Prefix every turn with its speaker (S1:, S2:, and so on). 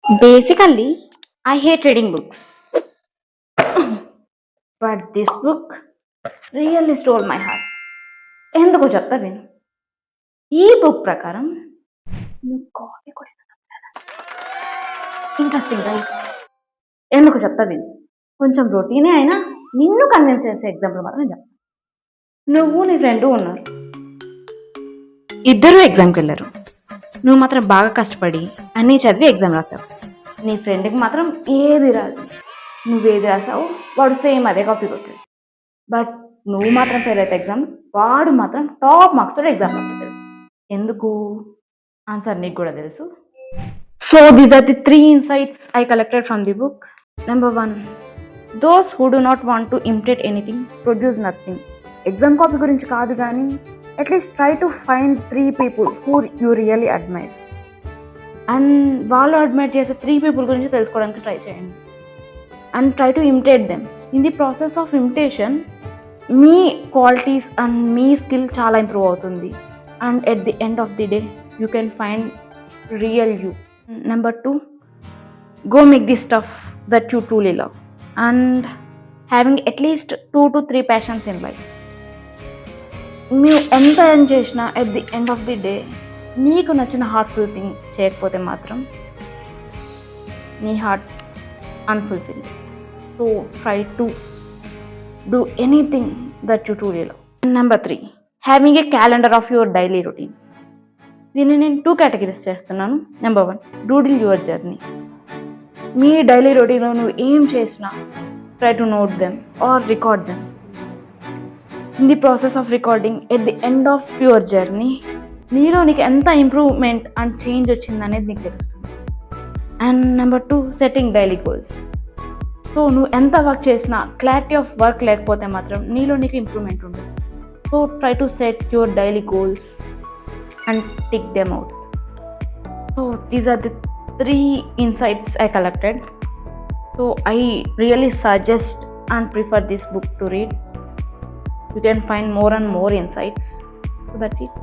S1: Basically, I hate reading books, but this book really stole my heart. ఎందుకు చెప్తా విను. ఈ బుక్ ప్రకారం నువ్వు కాఫీ కూడా ఇంట్రెస్టింగ్ రైట్. ఎందుకు చెప్తా విను. కొంచెం రొటీనే అయినా నిన్ను కన్విన్స్ చేసే ఎగ్జాంపుల్ మాత్రం చెప్తా. నువ్వు నీ ఫ్రెండ్ ఉన్నారు, ఇద్దరు ఎగ్జామ్కి వెళ్ళారు. నువ్వు మాత్రం బాగా కష్టపడి అన్నీ చదివి ఎగ్జామ్ రాస్తావు. నీ ఫ్రెండ్కి మాత్రం ఏది రాదు. నువ్వేది రాసావు వాడు సేమ్ అదే కాపీ కొట్టాడు. బట్ నువ్వు మాత్రం ఫెయిల్ అయితే ఎగ్జామ్, వాడు మాత్రం టాప్ మార్క్స్ తోటి ఎగ్జామ్ రాస్తాడు. ఎందుకు? ఆన్సర్ నీకు కూడా తెలుసు. So these are the 3 insights I collected from the book. Number 1, those who do not want to imitate anything produce nothing. Exam copy గురించి కాదు కానీ at least try to find 3 people who you really admire. And వాళ్ళు admire చేసే 3 people గురించి తెలుసుకోవడానికి try చేయండి. And try to imitate them. In the process of imitation me qualities and me skill చాలా improve అవుతుంది. And at the end of the day you can find real you. Number 2, go make the stuff that you truly love and having at least 2 to 3 passions in life. మీరు ఎంత earn చేసినా at the end of the day నీకు నచ్చిన heartful thing చేయకపోతే మాత్రం నీ heart unfulfill. So try to do anything that you truly love. Number 3, having a calendar of your daily routine. దీన్ని నేను 2 కేటగిరీస్ చేస్తున్నాను. Number 1, doodle your journey. మీ daily రొటీన్లో నువ్వు ఏం చేసినా try to note them or record them. In the process of recording at the end of your journey నీలో నీకు ఎంత ఇంప్రూవ్మెంట్ అండ్ చేంజ్ వచ్చిందనేది నీకు తెలుస్తుంది. And number 2, setting daily goals. So నువ్వు ఎంత వర్క్ చేసినా క్లారిటీ ఆఫ్ వర్క్ లేకపోతే మాత్రం నీలో నీకు ఇంప్రూవ్మెంట్ ఉండదు. So try to set your daily goals and tick them out. So these are the 3 insights I collected. So I really suggest and prefer this book to read. You can find more and more insights. So that's it.